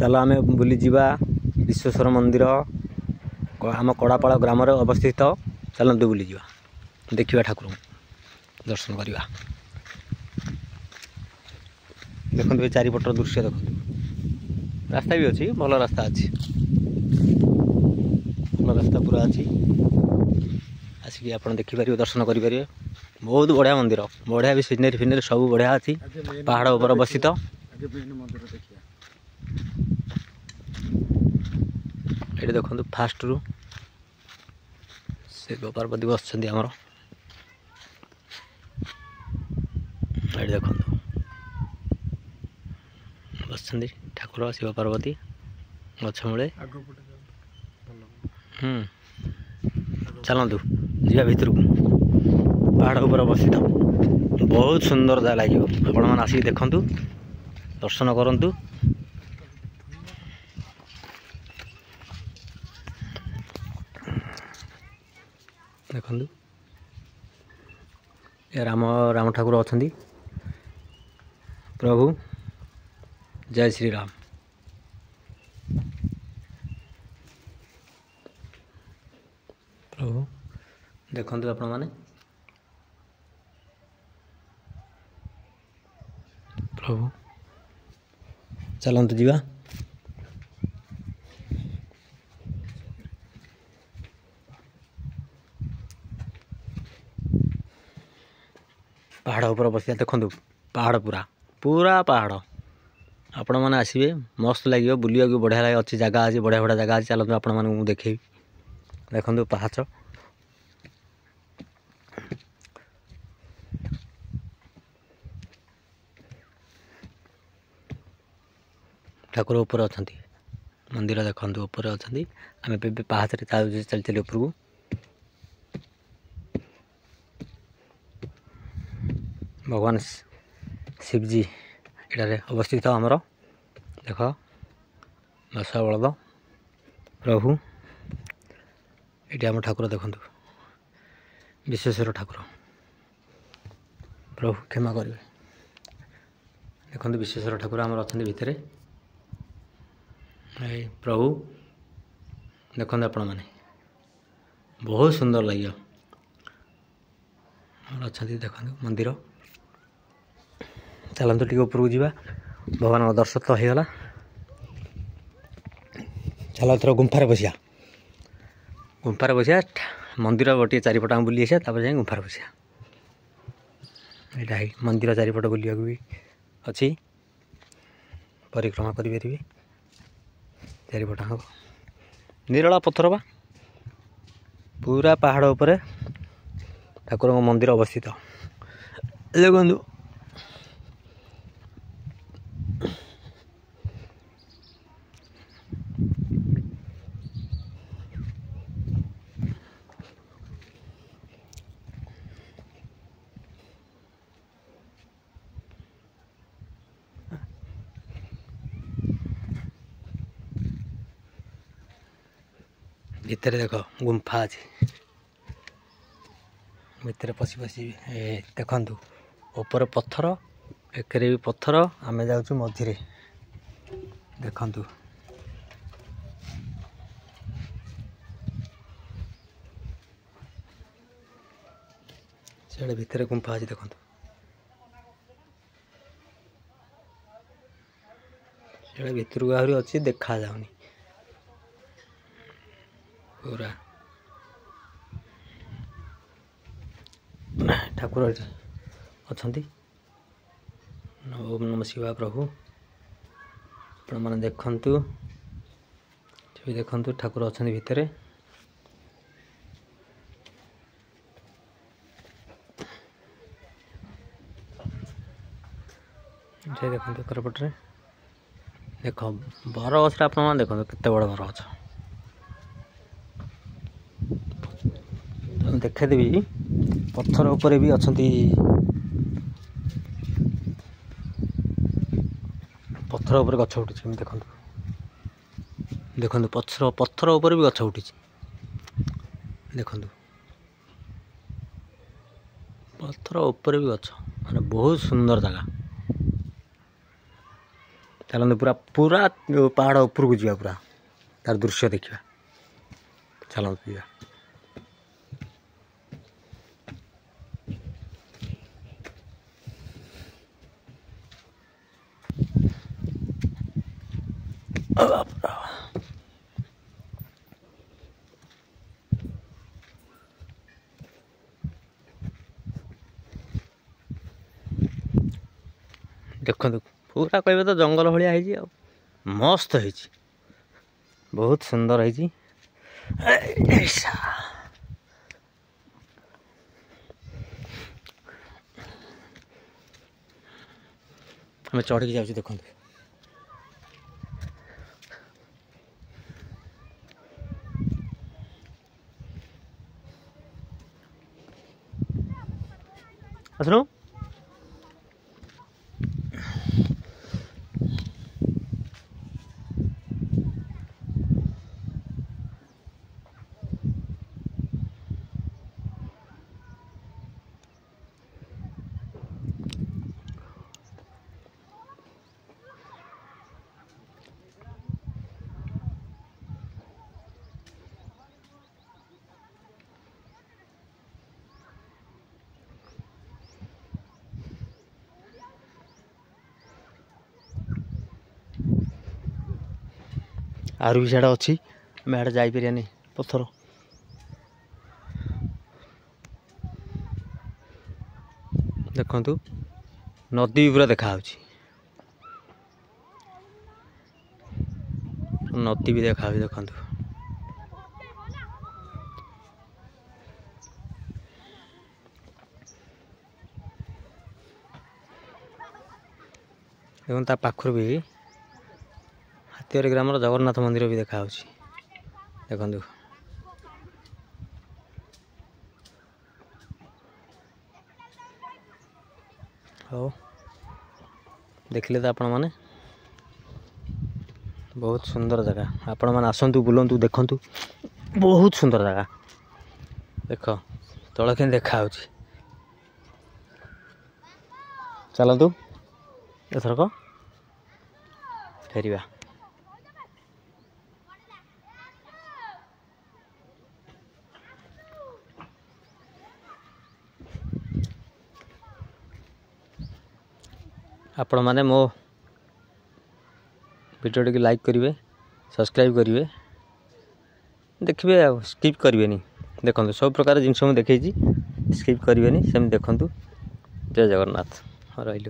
चल आम बुली जावा विश्वेश्वर मंदिर आम कड़ापाड़ ग्राम अवस्थित। चलते बुली जावा देखा ठाकुर दर्शन करवा। देखो चारिपटर दृश्य देखो रास्ता भी अच्छी भल रास्ता अच्छी भल रास्ता पूरा अच्छी आसिक आप देखिपारे दर्शन करेंगे। बहुत बढ़िया मंदिर बढ़िया भी सिनेरी फिनेरी सब बढ़िया अच्छी पहाड़ ऊपर अवस्थित। ये देखो फास्ट रु शिव पार्वती बस आमर ये देखो बस ठाकुर शिव पार्वती गछ मूले। चलतु जा भर को पहाड़ ऊपर अवस्थित बहुत सुंदर जगह लगे आपण मैंने आसिक देखु दर्शन करूँ। देखु ये राम ठाकुर अच्छा प्रभु जय श्री राम। प्रभु देखु आपण मैंने प्रभु चलतु जीवा। पहाड़ ऊपर बसिया देखु पहाड़ पूरा पूरा पहाड़ आपण मैंने आसवे मस्त लगे बुलिया बढ़िया लगे अच्छी जगह अच्छी बढ़िया बढ़िया जगह अच्छी। चलते आपण मैं देखे देखु पाहाच ठाकुर ऊपर अच्छा मंदिर देखु ऊपर अच्छा आम पाहाच चली चली ऊपर को। भगवान शिवजी ये अवस्थित आमर देख बसा बलद प्रभु ये आम ठाकुर देखु विश्वेश्वर ठाकुर प्रभु क्षमा करेंगे। देखो विश्वेश्वर ठाकुर आमर अच्छा भितर प्रभु देखते आपण मैंने बहुत सुंदर लगे अच्छा देखो मंदिर। चलते टे ऊपर को जावा भगवान दर्शन तो होगा। चल थोर गुंफार बसिया मंदिर गोटे चारिपट आम बुली आसा जाए गुंफार बसिया। यहाँ मंदिर चारिपट बुलिया भी अच्छी परिक्रमा करें चारिपट निरला पत्थर बा पूरा पहाड़ उपर ठाकुर मंदिर अवस्थित। देखु भितर देख गुंफा अच्छी भितर पशि पशि देखु ऊपर पत्थर एकरे भी पत्थर आम जाऊँ मझे देखु से भितर गुंफा अच्छी देखु से भितर को आहरी अच्छी देखा जाऊनी पूरा ठाकुर अच्छा। ओम नमः शिवाय प्रभु आपण मैंने देखु देखु ठाकुर अच्छा भितर देखो करपटे देख बर गछ आप देखो केते बड़ बर गछ देखेदेवी पत्थर ऊपर भी अच्छा पत्थर ऊपर गछ उठी देखो देखो पत्थर ऊपर भी गछ उठी देखो पत्थर ऊपर भी गछ माने बहुत सुंदर जगह। चलते पूरा पूरा पहाड़ उपरକୁ ଯିବା पूरा तार दृश्य देखा चलते ଯିବା। देखो पूरा कहबे तो जंगल भाया है मस्त है बहुत सुंदर है। हमें चढ़ के जाऊँ देखो असनो आर भी साड़ा अच्छी आम आड़े जापरियानी पत्थर देखु नदी पूरा देखा नदी भी देखा देखु देखो ता पाखर भी हाथियार ग्राम जगन्नाथ मंदिर भी देखा देखु हाँ देखिले तो आपण मैंने बहुत सुंदर जगह आपण मैंने आसतु बुलंतु देखंतु बहुत सुंदर जगह देख तल के देखा चलतु एथरक फेरिया। आपण मैंने मो वीडियो टी लाइक करेंगे सब्सक्राइब करेंगे देखिए स्किप करेंगे देखो सब प्रकार जिनस मुझे देखी स्किप करेंगे सेम देखु। जय जगन्नाथ रही।